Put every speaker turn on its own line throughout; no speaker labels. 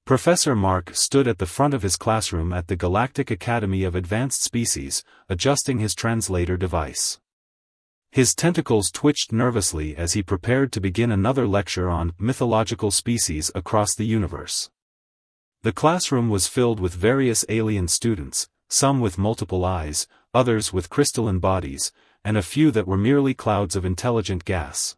Professor Mark stood at the front of his classroom at the Galactic Academy of Advanced Species, adjusting his translator device. His tentacles twitched nervously as he prepared to begin another lecture on mythological species across the universe. The classroom was filled with various alien students, some with multiple eyes, others with crystalline bodies, and a few that were merely clouds of intelligent gas.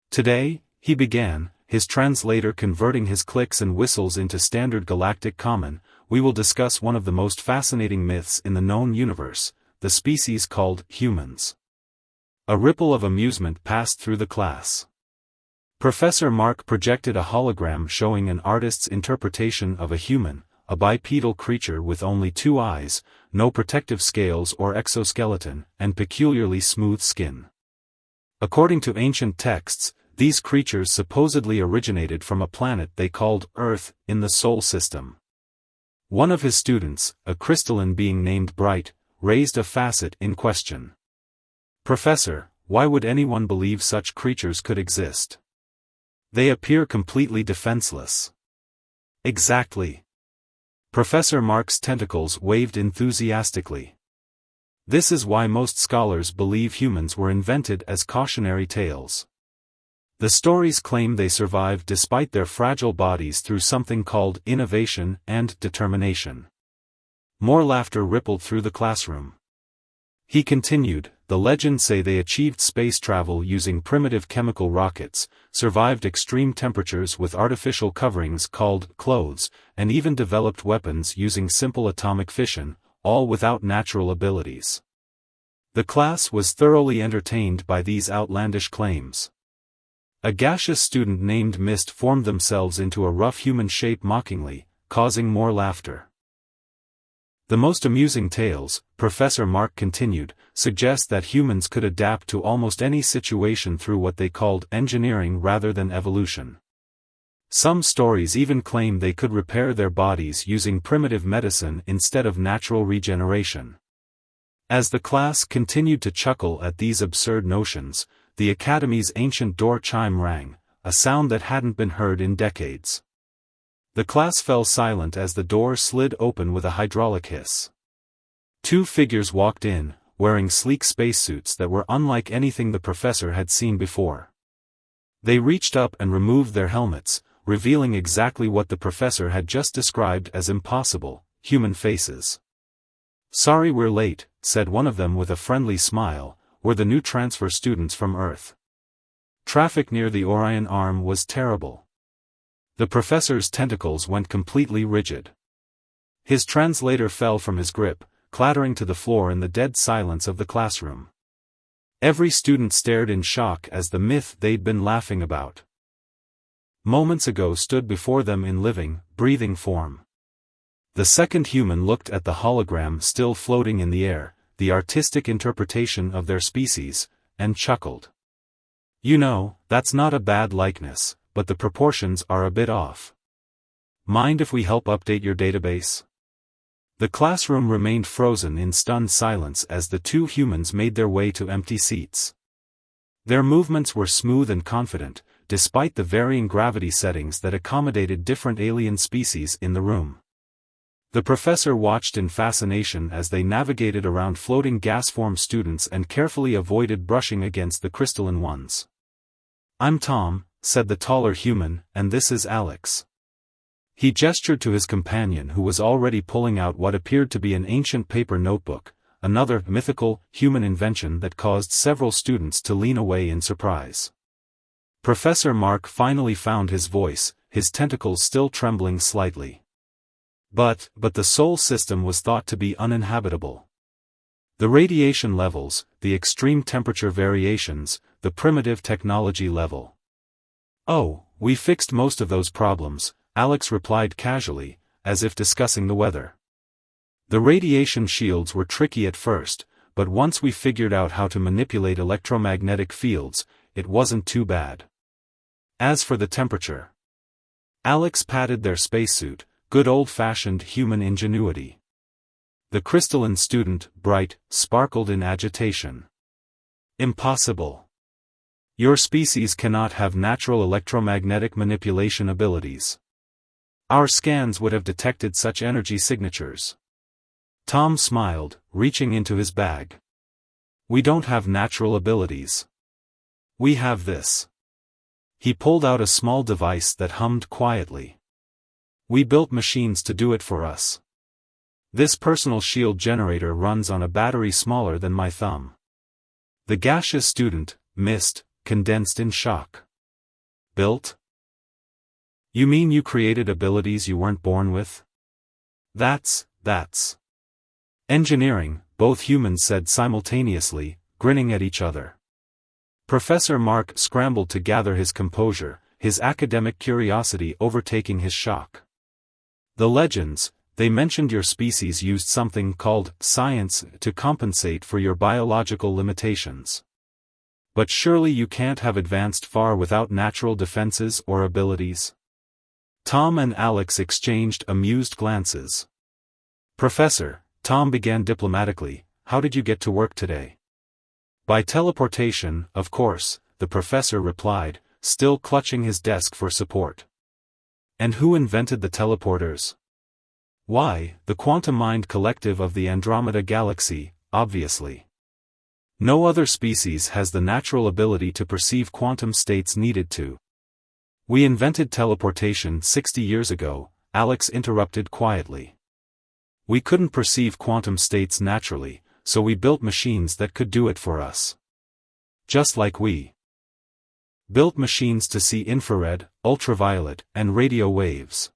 Today, he began, his translator converting his clicks and whistles into standard galactic common, we will discuss one of the most fascinating myths in the known universe, the species called humans. A ripple of amusement passed through the class. Professor Mark projected a hologram showing an artist's interpretation of a human, a bipedal creature with only 2 eyes, no protective scales or exoskeleton, and peculiarly smooth skin. According to ancient texts, these creatures supposedly originated from a planet they called Earth, in the Sol system. One of his students, a crystalline being named Bright, raised a facet in question. "Professor, why would anyone believe such creatures could exist? They appear completely defenseless." "Exactly." Professor Mark's tentacles waved enthusiastically. "This is why most scholars believe humans were invented as cautionary tales. The stories claim they survived despite their fragile bodies through something called innovation and determination." More laughter rippled through the classroom. He continued, "The legends say they achieved space travel using primitive chemical rockets, survived extreme temperatures with artificial coverings called clothes, and even developed weapons using simple atomic fission, all without natural abilities." The class was thoroughly entertained by these outlandish claims. A gaseous student named Mist formed themselves into a rough human shape mockingly, causing more laughter. "The most amusing tales," Professor Mark continued, "suggest that humans could adapt to almost any situation through what they called engineering rather than evolution. Some stories even claim they could repair their bodies using primitive medicine instead of natural regeneration." As the class continued to chuckle at these absurd notions, the Academy's ancient door chime rang, a sound that hadn't been heard in decades. The class fell silent as the door slid open with a hydraulic hiss. 2 figures walked in, wearing sleek spacesuits that were unlike anything the professor had seen before. They reached up and removed their helmets, revealing exactly what the professor had just described as impossible: human faces. "Sorry we're late," said one of them with a friendly smile. "We're the new transfer students from Earth. Traffic near the Orion Arm was terrible." The professor's tentacles went completely rigid. His translator fell from his grip, clattering to the floor in the dead silence of the classroom. Every student stared in shock as the myth they'd been laughing about moments ago stood before them in living, breathing form. The second human looked at the hologram still floating in the air, the artistic interpretation of their species, and chuckled. "You know, that's not a bad likeness, but the proportions are a bit off. Mind if we help update your database?" The classroom remained frozen in stunned silence as the 2 humans made their way to empty seats. Their movements were smooth and confident, despite the varying gravity settings that accommodated different alien species in the room. The professor watched in fascination as they navigated around floating gas-form students and carefully avoided brushing against the crystalline ones. "I'm Tom," said the taller human, "and this is Alex." He gestured to his companion who was already pulling out what appeared to be an ancient paper notebook, another mythical, human invention that caused several students to lean away in surprise. Professor Mark finally found his voice, his tentacles still trembling slightly. But the Sol system was thought to be uninhabitable. The radiation levels, the extreme temperature variations, the primitive technology level. "Oh, we fixed most of those problems," Alex replied casually, as if discussing the weather. "The radiation shields were tricky at first, but once we figured out how to manipulate electromagnetic fields, it wasn't too bad. As for the temperature..." Alex patted their spacesuit, good old-fashioned human ingenuity. The crystalline student, Bright, sparkled in agitation. "Impossible. Your species cannot have natural electromagnetic manipulation abilities." Our scans would have detected such energy signatures. Tom smiled, reaching into his bag. We don't have natural abilities. We have this. He pulled out a small device that hummed quietly. We built machines to do it for us. This personal shield generator runs on a battery smaller than my thumb. The gaseous student, missed, condensed in shock. Built? You mean you created abilities you weren't born with? That's. Engineering, both humans said simultaneously, grinning at each other. Professor Mark scrambled to gather his composure, his academic curiosity overtaking his shock. The legends, they mentioned your species used something called science to compensate for your biological limitations. But surely you can't have advanced far without natural defenses or abilities? Tom and Alex exchanged amused glances. Professor, Tom began diplomatically, how did you get to work today? By teleportation, of course, the professor replied, still clutching his desk for support. And who invented the teleporters? Why, the Quantum Mind Collective of the Andromeda Galaxy, obviously. No other species has the natural ability to perceive quantum states needed to. We invented teleportation 60 years ago, Alex interrupted quietly. We couldn't perceive quantum states naturally, so we built machines that could do it for us. Just like we built machines to see infrared, ultraviolet, and radio waves.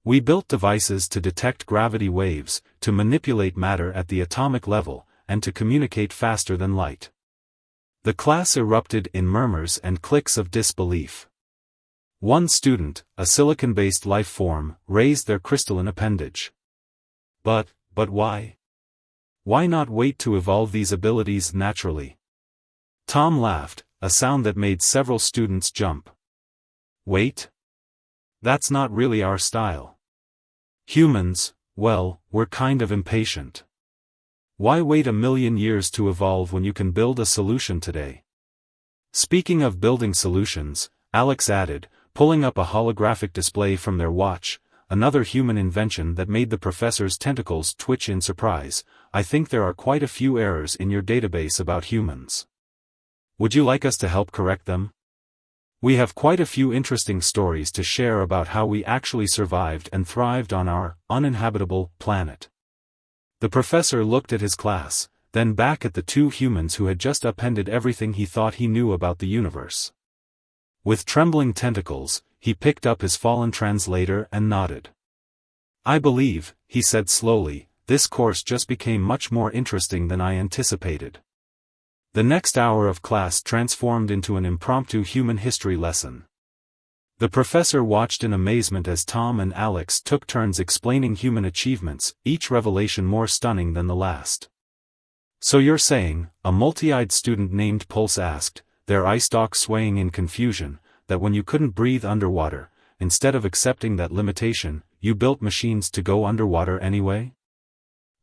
We built devices to detect gravity waves, to manipulate matter at the atomic level, and to communicate faster than light. The class erupted in murmurs and clicks of disbelief. One student, a silicon-based life form, raised their crystalline appendage. But why? Why not wait to evolve these abilities naturally? Tom laughed, a sound that made several students jump. Wait? That's not really our style. Humans, well, we're kind of impatient. Why wait 1,000,000 years to evolve when you can build a solution today? Speaking of building solutions, Alex added, pulling up a holographic display from their watch, another human invention that made the professor's tentacles twitch in surprise. I think there are quite a few errors in your database about humans. Would you like us to help correct them? We have quite a few interesting stories to share about how we actually survived and thrived on our uninhabitable planet. The professor looked at his class, then back at the two humans who had just appended everything he thought he knew about the universe. With trembling tentacles, he picked up his fallen translator and nodded. I believe, he said slowly, this course just became much more interesting than I anticipated. The next hour of class transformed into an impromptu human history lesson. The professor watched in amazement as Tom and Alex took turns explaining human achievements, each revelation more stunning than the last. So you're saying, a multi-eyed student named Pulse asked, their eye stalk swaying in confusion, that when you couldn't breathe underwater, instead of accepting that limitation, you built machines to go underwater anyway?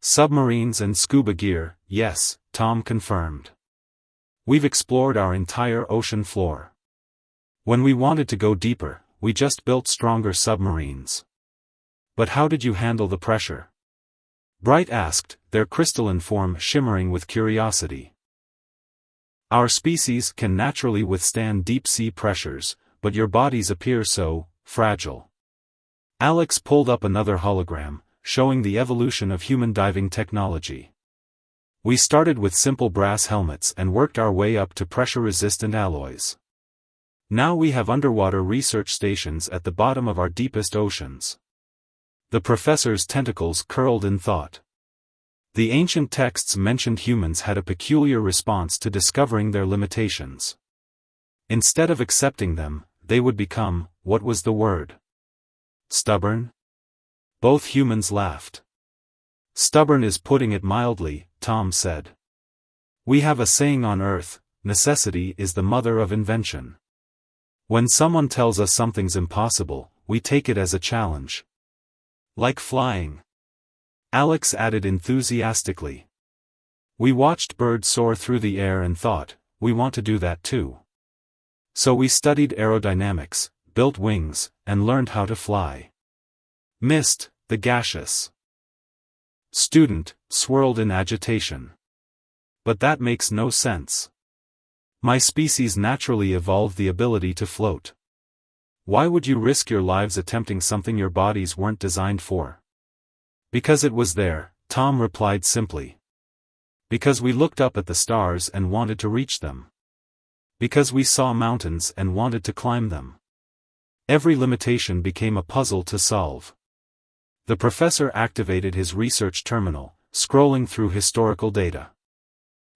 Submarines and scuba gear, yes, Tom confirmed. We've explored our entire ocean floor. When we wanted to go deeper, we just built stronger submarines. But how did you handle the pressure? Bright asked, their crystalline form shimmering with curiosity. Our species can naturally withstand deep-sea pressures, but your bodies appear so fragile. Alex pulled up another hologram, showing the evolution of human diving technology. We started with simple brass helmets and worked our way up to pressure-resistant alloys. Now we have underwater research stations at the bottom of our deepest oceans. The professor's tentacles curled in thought. The ancient texts mentioned humans had a peculiar response to discovering their limitations. Instead of accepting them, they would become, what was the word? Stubborn? Both humans laughed. Stubborn is putting it mildly, Tom said. We have a saying on Earth, necessity is the mother of invention. When someone tells us something's impossible, we take it as a challenge. Like flying. Alex added enthusiastically. We watched birds soar through the air and thought, we want to do that too. So we studied aerodynamics, built wings, and learned how to fly. Mist, the gaseous student, swirled in agitation. But that makes no sense. My species naturally evolved the ability to float. Why would you risk your lives attempting something your bodies weren't designed for? Because it was there, Tom replied simply. Because we looked up at the stars and wanted to reach them. Because we saw mountains and wanted to climb them. Every limitation became a puzzle to solve. The professor activated his research terminal, scrolling through historical data.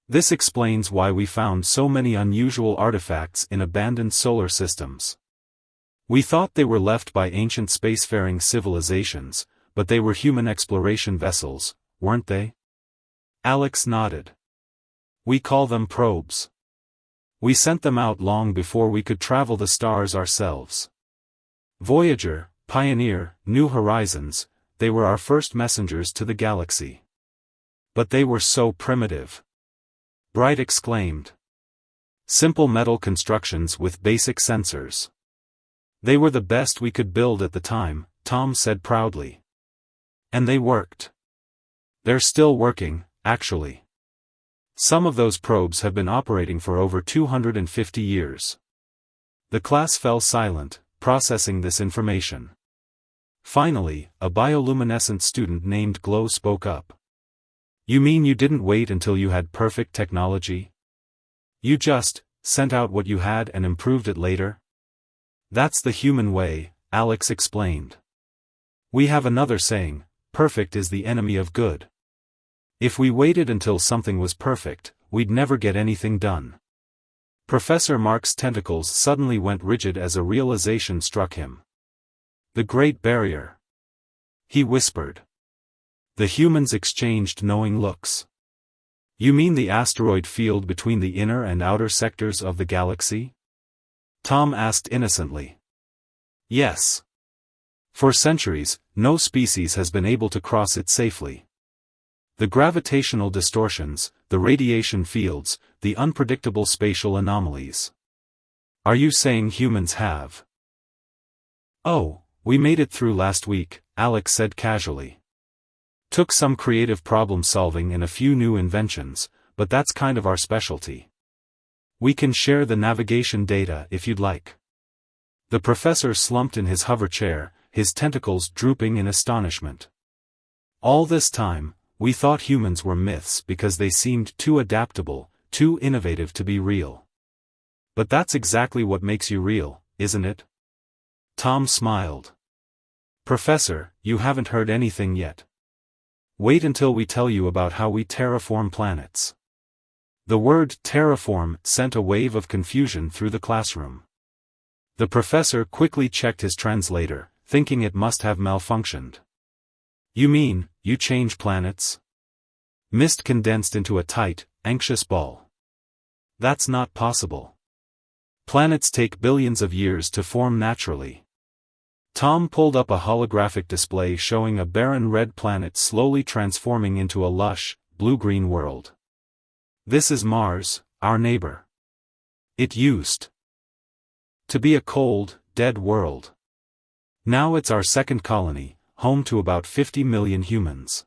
This explains why we found so many unusual artifacts in abandoned solar systems. We thought they were left by ancient spacefaring civilizations, but they were human exploration vessels, weren't they? Alex nodded. We call them probes. We sent them out long before we could travel the stars ourselves. Voyager, Pioneer, New Horizons, they were our first messengers to the galaxy. But they were so primitive. Bright exclaimed. Simple metal constructions with basic sensors. They were the best we could build at the time, Tom said proudly. And they worked. They're still working, actually. Some of those probes have been operating for over 250 years. The class fell silent, processing this information. Finally, a bioluminescent student named Glow spoke up. You mean you didn't wait until you had perfect technology? You just sent out what you had and improved it later? That's the human way, Alex explained. We have another saying, perfect is the enemy of good. If we waited until something was perfect, we'd never get anything done. Professor Mark's tentacles suddenly went rigid as a realization struck him. The Great Barrier. He whispered. The humans exchanged knowing looks. You mean the asteroid field between the inner and outer sectors of the galaxy? Tom asked innocently. Yes. For centuries, no species has been able to cross it safely. The gravitational distortions, the radiation fields, the unpredictable spatial anomalies. Are you saying humans have? Oh, we made it through last week, Alex said casually. Took some creative problem solving and a few new inventions, but that's kind of our specialty. We can share the navigation data if you'd like. The professor slumped in his hover chair, his tentacles drooping in astonishment. All this time, we thought humans were myths because they seemed too adaptable, too innovative to be real. But that's exactly what makes you real, isn't it? Tom smiled. Professor, you haven't heard anything yet. Wait until we tell you about how we terraform planets. The word terraform sent a wave of confusion through the classroom. The professor quickly checked his translator, thinking it must have malfunctioned. You mean, you change planets? Mist condensed into a tight, anxious ball. That's not possible. Planets take billions of years to form naturally. Tom pulled up a holographic display showing a barren red planet slowly transforming into a lush, blue-green world. This is Mars, our neighbor. It used to be a cold, dead world. Now it's our second colony, home to about 50 million humans.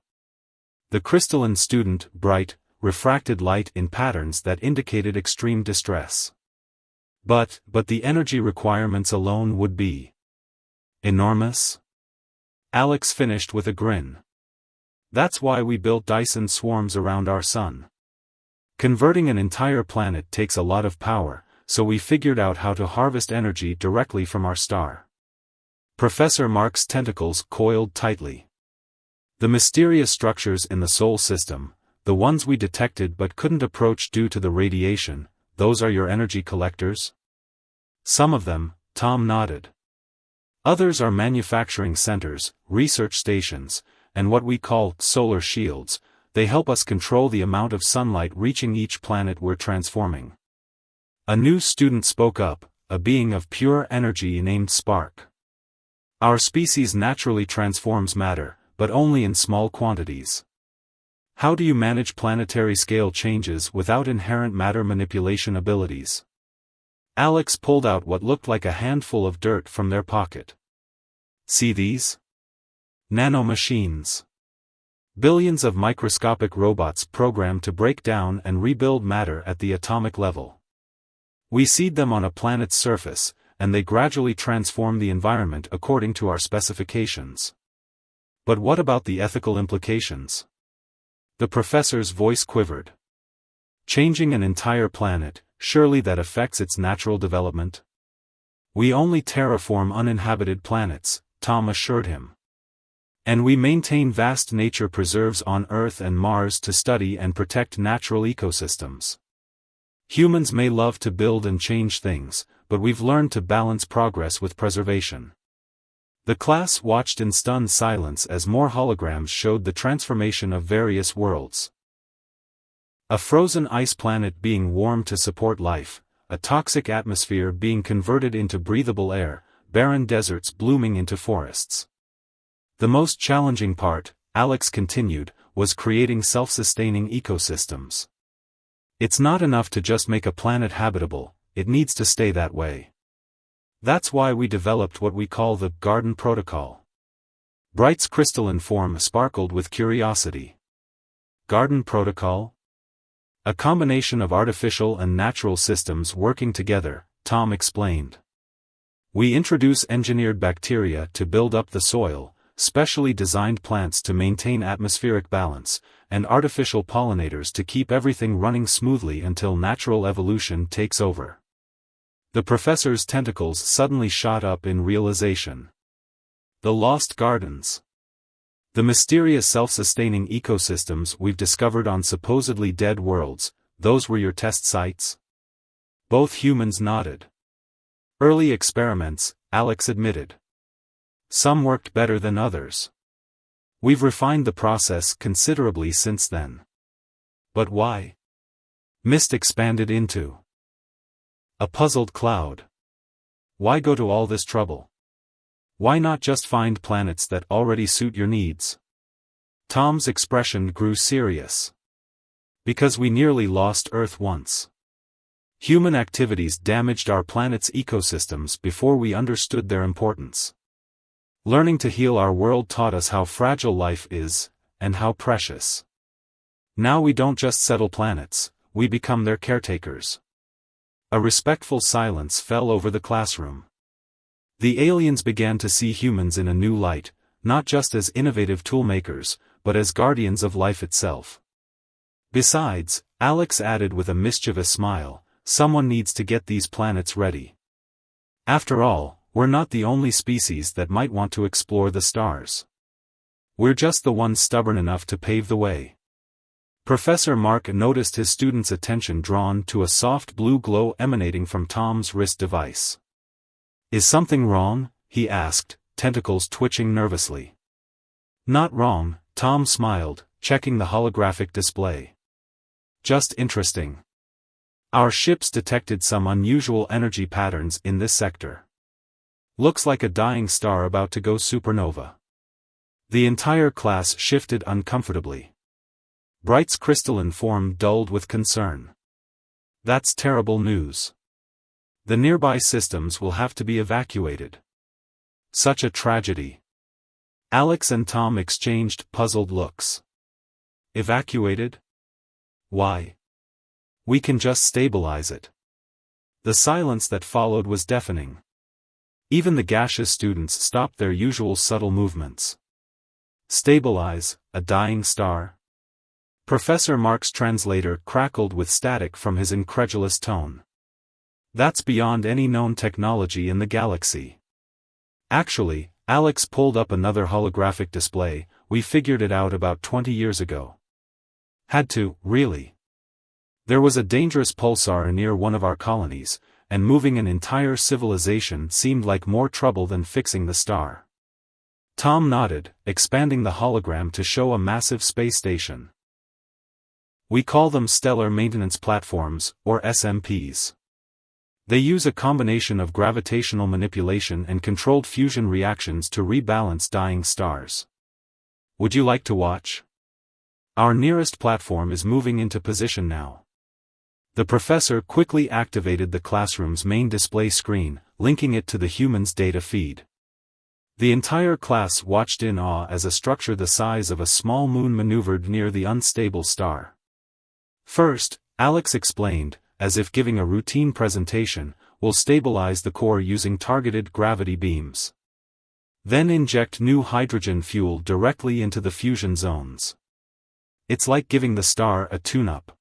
The crystalline student, bright, refracted light in patterns that indicated extreme distress. But the energy requirements alone would be enormous? Alex finished with a grin. That's why we built Dyson swarms around our sun. Converting an entire planet takes a lot of power, so we figured out how to harvest energy directly from our star. Professor Mark's tentacles coiled tightly. The mysterious structures in the Sol system, the ones we detected but couldn't approach due to the radiation, those are your energy collectors? Some of them, Tom nodded. Others are manufacturing centers, research stations, and what we call solar shields. They help us control the amount of sunlight reaching each planet we're transforming. A new student spoke up, a being of pure energy named Spark. Our species naturally transforms matter, but only in small quantities. How do you manage planetary scale changes without inherent matter manipulation abilities? Alex pulled out what looked like a handful of dirt from their pocket. See these? Nanomachines. Billions of microscopic robots programmed to break down and rebuild matter at the atomic level. We seed them on a planet's surface, and they gradually transform the environment according to our specifications. But what about the ethical implications? The professor's voice quivered. Changing an entire planet, surely that affects its natural development? We only terraform uninhabited planets, Tom assured him. And we maintain vast nature preserves on Earth and Mars to study and protect natural ecosystems. Humans may love to build and change things, but we've learned to balance progress with preservation. The class watched in stunned silence as more holograms showed the transformation of various worlds. A frozen ice planet being warmed to support life, a toxic atmosphere being converted into breathable air, barren deserts blooming into forests. The most challenging part, Alex continued, was creating self-sustaining ecosystems. It's not enough to just make a planet habitable, it needs to stay that way. That's why we developed what we call the Garden Protocol. Bright's crystalline form sparkled with curiosity. Garden Protocol? A combination of artificial and natural systems working together, Tom explained. We introduce engineered bacteria to build up the soil, specially designed plants to maintain atmospheric balance, and artificial pollinators to keep everything running smoothly until natural evolution takes over. The professor's tentacles suddenly shot up in realization. The lost gardens. The mysterious self-sustaining ecosystems we've discovered on supposedly dead worlds, those were your test sites? Both humans nodded. Early experiments, Alex admitted. Some worked better than others. We've refined the process considerably since then. But why? Mist expanded into a puzzled cloud. Why go to all this trouble? Why not just find planets that already suit your needs? Tom's expression grew serious. Because we nearly lost Earth once. Human activities damaged our planet's ecosystems before we understood their importance. Learning to heal our world taught us how fragile life is, and how precious. Now we don't just settle planets, we become their caretakers. A respectful silence fell over the classroom. The aliens began to see humans in a new light, not just as innovative toolmakers, but as guardians of life itself. Besides, Alex added with a mischievous smile, someone needs to get these planets ready. After all, we're not the only species that might want to explore the stars. We're just the ones stubborn enough to pave the way. Professor Mark noticed his student's attention drawn to a soft blue glow emanating from Tom's wrist device. Is something wrong? He asked, tentacles twitching nervously. Not wrong, Tom smiled, checking the holographic display. Just interesting. Our ships detected some unusual energy patterns in this sector. Looks like a dying star about to go supernova. The entire class shifted uncomfortably. Bright's crystalline form dulled with concern. That's terrible news. The nearby systems will have to be evacuated. Such a tragedy. Alex and Tom exchanged puzzled looks. Evacuated? Why? We can just stabilize it. The silence that followed was deafening. Even the gaseous students stopped their usual subtle movements. Stabilize, a dying star? Professor Mark's translator crackled with static from his incredulous tone. That's beyond any known technology in the galaxy. Actually, Alex pulled up another holographic display, we figured it out about 20 years ago. Had to, really. There was a dangerous pulsar near one of our colonies, and moving an entire civilization seemed like more trouble than fixing the star. Tom nodded, expanding the hologram to show a massive space station. We call them Stellar Maintenance Platforms, or SMPs. They use a combination of gravitational manipulation and controlled fusion reactions to rebalance dying stars. Would you like to watch? Our nearest platform is moving into position now. The professor quickly activated the classroom's main display screen, linking it to the human's data feed. The entire class watched in awe as a structure the size of a small moon maneuvered near the unstable star. First, Alex explained, as if giving a routine presentation, we'll stabilize the core using targeted gravity beams. Then inject new hydrogen fuel directly into the fusion zones. It's like giving the star a tune-up.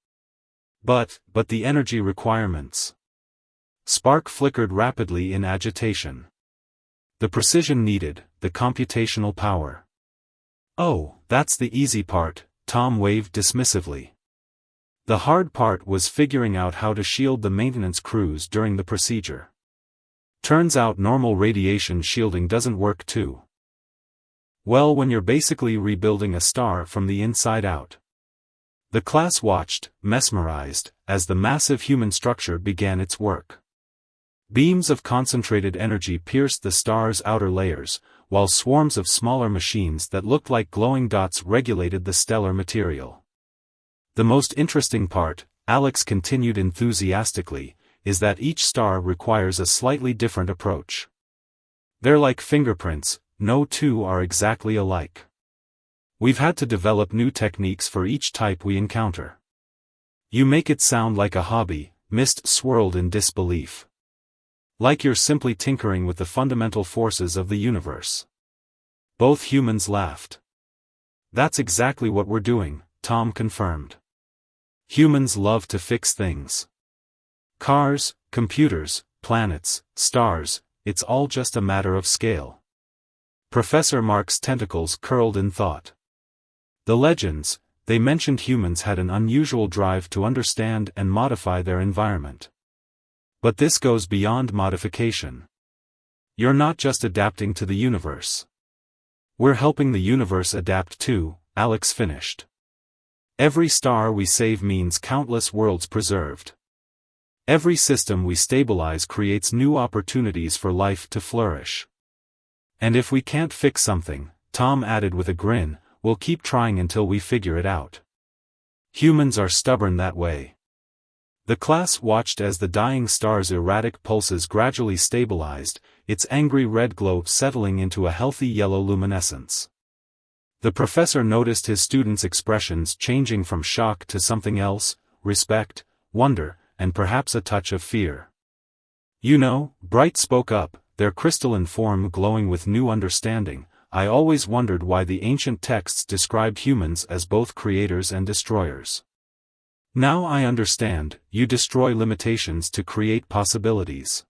But the energy requirements. Spark flickered rapidly in agitation. The precision needed, the computational power. Oh, that's the easy part, Tom waved dismissively. The hard part was figuring out how to shield the maintenance crews during the procedure. Turns out normal radiation shielding doesn't work too well when you're basically rebuilding a star from the inside out. The class watched, mesmerized, as the massive human structure began its work. Beams of concentrated energy pierced the star's outer layers, while swarms of smaller machines that looked like glowing dots regulated the stellar material. The most interesting part, Alex continued enthusiastically, is that each star requires a slightly different approach. They're like fingerprints, no two are exactly alike. We've had to develop new techniques for each type we encounter. You make it sound like a hobby, Mist swirled in disbelief. Like you're simply tinkering with the fundamental forces of the universe. Both humans laughed. That's exactly what we're doing, Tom confirmed. Humans love to fix things. Cars, computers, planets, stars, it's all just a matter of scale. Professor Mark's tentacles curled in thought. The legends, they mentioned humans had an unusual drive to understand and modify their environment. But this goes beyond modification. You're not just adapting to the universe. We're helping the universe adapt too, Alex finished. Every star we save means countless worlds preserved. Every system we stabilize creates new opportunities for life to flourish. And if we can't fix something, Tom added with a grin, we'll keep trying until we figure it out. Humans are stubborn that way. The class watched as the dying star's erratic pulses gradually stabilized, its angry red glow settling into a healthy yellow luminescence. The professor noticed his students' expressions changing from shock to something else, respect, wonder, and perhaps a touch of fear. You know, Bright spoke up, their crystalline form glowing with new understanding. I always wondered why the ancient texts described humans as both creators and destroyers. Now I understand, you destroy limitations to create possibilities.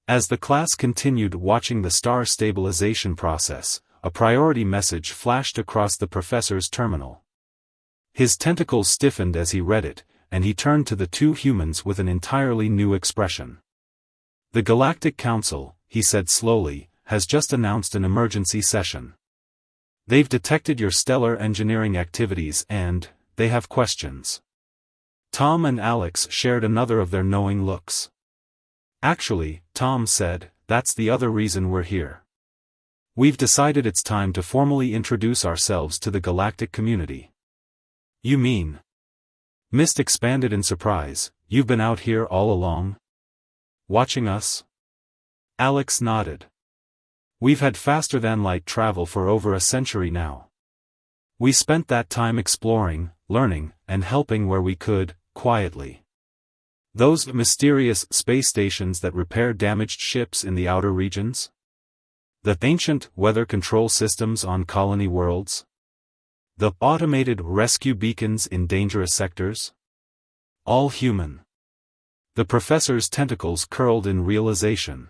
As the class continued watching the star stabilization process, a priority message flashed across the professor's terminal. His tentacles stiffened as he read it, and he turned to the two humans with an entirely new expression. The Galactic Council, he said slowly, has just announced an emergency session. They've detected your stellar engineering activities and they have questions. Tom and Alex shared another of their knowing looks. Actually, Tom said, that's the other reason we're here. We've decided it's time to formally introduce ourselves to the galactic community. You mean? Mist expanded in surprise, you've been out here all along? Watching us? Alex nodded. We've had faster-than-light travel for over a century now. We spent that time exploring, learning, and helping where we could, quietly. Those mysterious space stations that repair damaged ships in the outer regions? The ancient weather control systems on colony worlds? The automated rescue beacons in dangerous sectors? All human. The professor's tentacles curled in realization.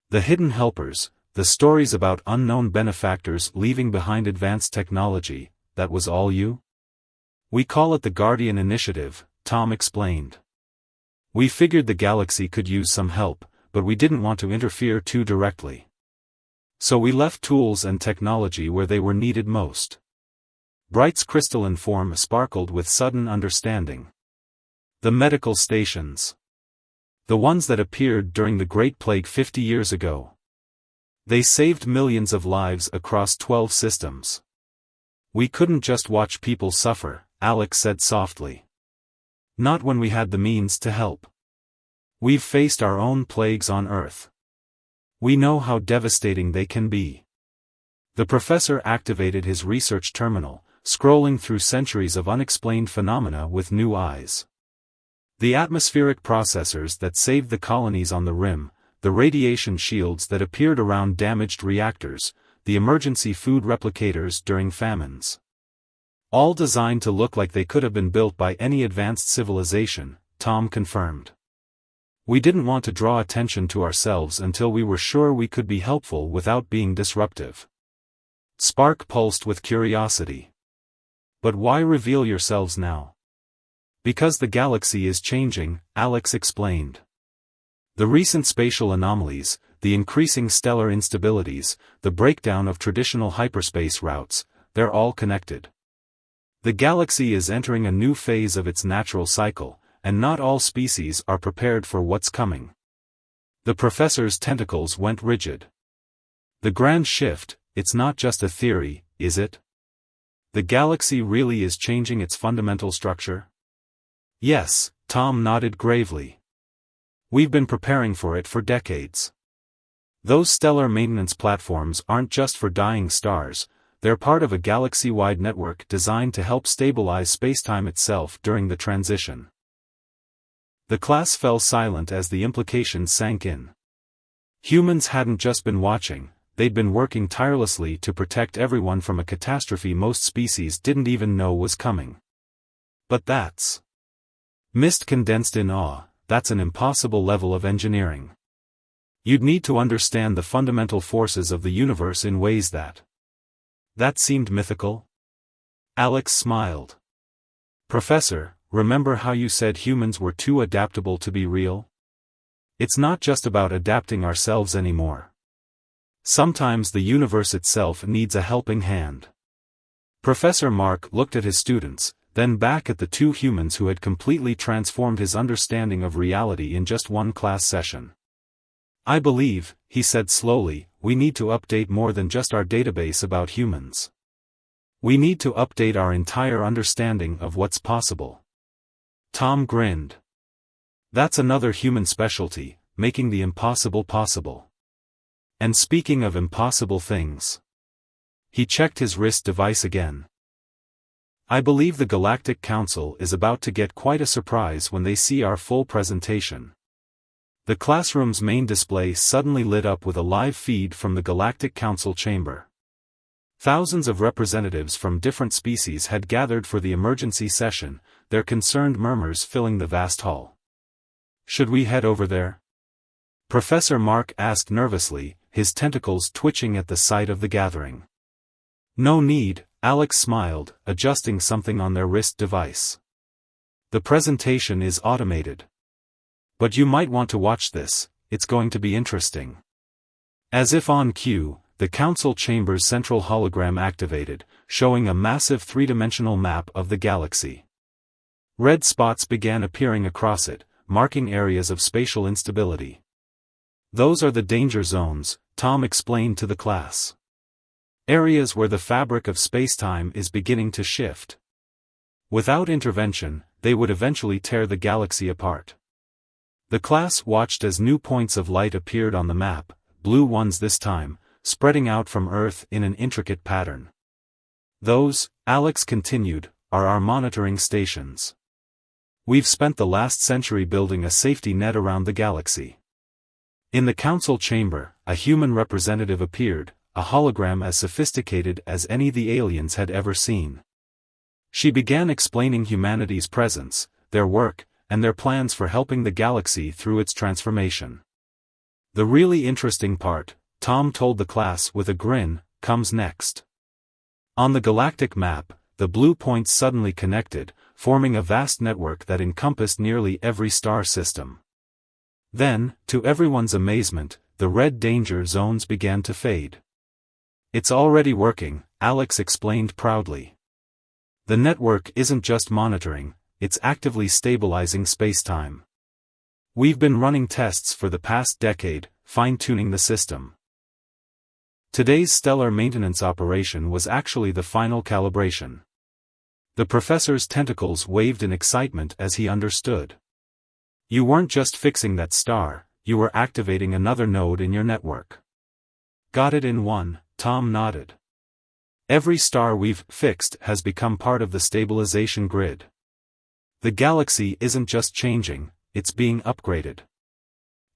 The hidden helpers, the stories about unknown benefactors leaving behind advanced technology, that was all you? We call it the Guardian Initiative, Tom explained. We figured the galaxy could use some help, but we didn't want to interfere too directly. So we left tools and technology where they were needed most. Bright's crystalline form sparkled with sudden understanding. The medical stations. The ones that appeared during the Great Plague 50 years ago. They saved millions of lives across 12 systems. We couldn't just watch people suffer, Alex said softly. Not when we had the means to help. We've faced our own plagues on Earth. We know how devastating they can be. The professor activated his research terminal, scrolling through centuries of unexplained phenomena with new eyes. The atmospheric processors that saved the colonies on the rim, the radiation shields that appeared around damaged reactors, the emergency food replicators during famines. All designed to look like they could have been built by any advanced civilization, Tom confirmed. We didn't want to draw attention to ourselves until we were sure we could be helpful without being disruptive. Spark pulsed with curiosity. But why reveal yourselves now? Because the galaxy is changing, Alex explained. The recent spatial anomalies, the increasing stellar instabilities, the breakdown of traditional hyperspace routes, they're all connected. The galaxy is entering a new phase of its natural cycle, and not all species are prepared for what's coming. The professor's tentacles went rigid. The grand shift, it's not just a theory, is it? The galaxy really is changing its fundamental structure? Yes, Tom nodded gravely. We've been preparing for it for decades. Those stellar maintenance platforms aren't just for dying stars, they're part of a galaxy-wide network designed to help stabilize spacetime itself during the transition. The class fell silent as the implications sank in. Humans hadn't just been watching, they'd been working tirelessly to protect everyone from a catastrophe most species didn't even know was coming. But that's mist condensed in awe, that's an impossible level of engineering. You'd need to understand the fundamental forces of the universe in ways that seemed mythical? Alex smiled. Professor, remember how you said humans were too adaptable to be real? It's not just about adapting ourselves anymore. Sometimes the universe itself needs a helping hand. Professor Mark looked at his students, then back at the two humans who had completely transformed his understanding of reality in just one class session. I believe, he said slowly, we need to update more than just our database about humans. We need to update our entire understanding of what's possible. Tom grinned. That's another human specialty, making the impossible possible. And speaking of impossible things. He checked his wrist device again. I believe the Galactic Council is about to get quite a surprise when they see our full presentation. The classroom's main display suddenly lit up with a live feed from the Galactic Council chamber. Thousands of representatives from different species had gathered for the emergency session, their concerned murmurs filling the vast hall. Should we head over there? Professor Mark asked nervously, his tentacles twitching at the sight of the gathering. No need, Alex smiled, adjusting something on their wrist device. The presentation is automated. But you might want to watch this, it's going to be interesting. As if on cue, the council chamber's central hologram activated, showing a massive three-dimensional map of the galaxy. Red spots began appearing across it, marking areas of spatial instability. Those are the danger zones, Tom explained to the class. Areas where the fabric of spacetime is beginning to shift. Without intervention, they would eventually tear the galaxy apart. The class watched as new points of light appeared on the map, blue ones this time, spreading out from Earth in an intricate pattern. Those, Alex continued, are our monitoring stations. We've spent the last century building a safety net around the galaxy. In the council chamber, a human representative appeared, a hologram as sophisticated as any the aliens had ever seen. She began explaining humanity's presence, their work, and their plans for helping the galaxy through its transformation. The really interesting part, Tom told the class with a grin, comes next. On the galactic map, the blue points suddenly connected, forming a vast network that encompassed nearly every star system. Then, to everyone's amazement, the red danger zones began to fade. It's already working, Alex explained proudly. The network isn't just monitoring, it's actively stabilizing spacetime. We've been running tests for the past decade, fine-tuning the system. Today's stellar maintenance operation was actually the final calibration. The professor's tentacles waved in excitement as he understood. You weren't just fixing that star, you were activating another node in your network. Got it in one, Tom nodded. Every star we've fixed has become part of the stabilization grid. The galaxy isn't just changing, it's being upgraded.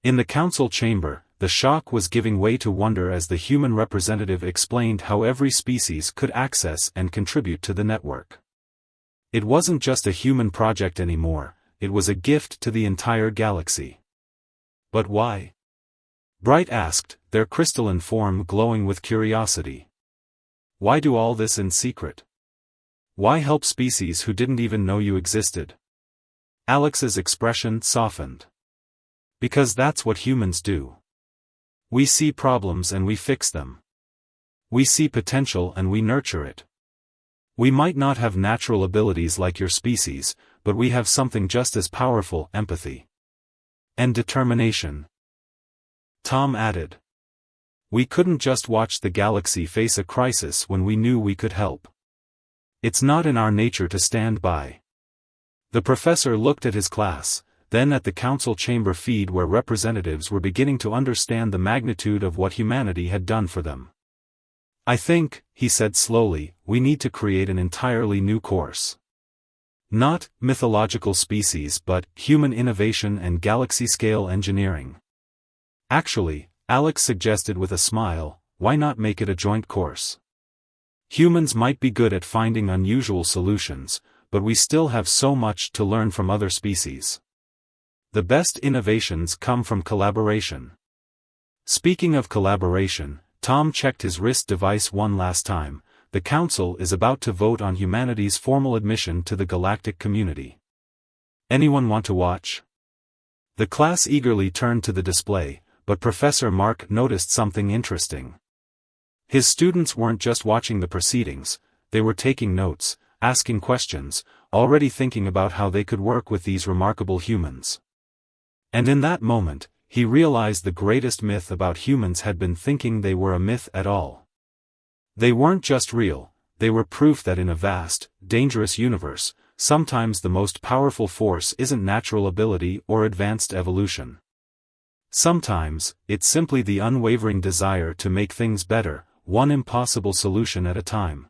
In the council chamber, the shock was giving way to wonder as the human representative explained how every species could access and contribute to the network. It wasn't just a human project anymore, it was a gift to the entire galaxy. But why? Bright asked, their crystalline form glowing with curiosity. Why do all this in secret? Why help species who didn't even know you existed? Alex's expression softened. Because that's what humans do. We see problems and we fix them. We see potential and we nurture it. We might not have natural abilities like your species, but we have something just as powerful: empathy. And determination. Tom added. We couldn't just watch the galaxy face a crisis when we knew we could help. It's not in our nature to stand by. The professor looked at his class, then at the council chamber feed where representatives were beginning to understand the magnitude of what humanity had done for them. I think, he said slowly, we need to create an entirely new course. Not mythological species but human innovation and galaxy-scale engineering. Actually, Alex suggested with a smile, why not make it a joint course? Humans might be good at finding unusual solutions, but we still have so much to learn from other species. The best innovations come from collaboration. Speaking of collaboration, Tom checked his wrist device one last time. The Council is about to vote on humanity's formal admission to the galactic community. Anyone want to watch? The class eagerly turned to the display, but Professor Mark noticed something interesting. His students weren't just watching the proceedings, they were taking notes, asking questions, already thinking about how they could work with these remarkable humans. And in that moment, he realized the greatest myth about humans had been thinking they were a myth at all. They weren't just real, they were proof that in a vast, dangerous universe, sometimes the most powerful force isn't natural ability or advanced evolution. Sometimes, it's simply the unwavering desire to make things better, one impossible solution at a time.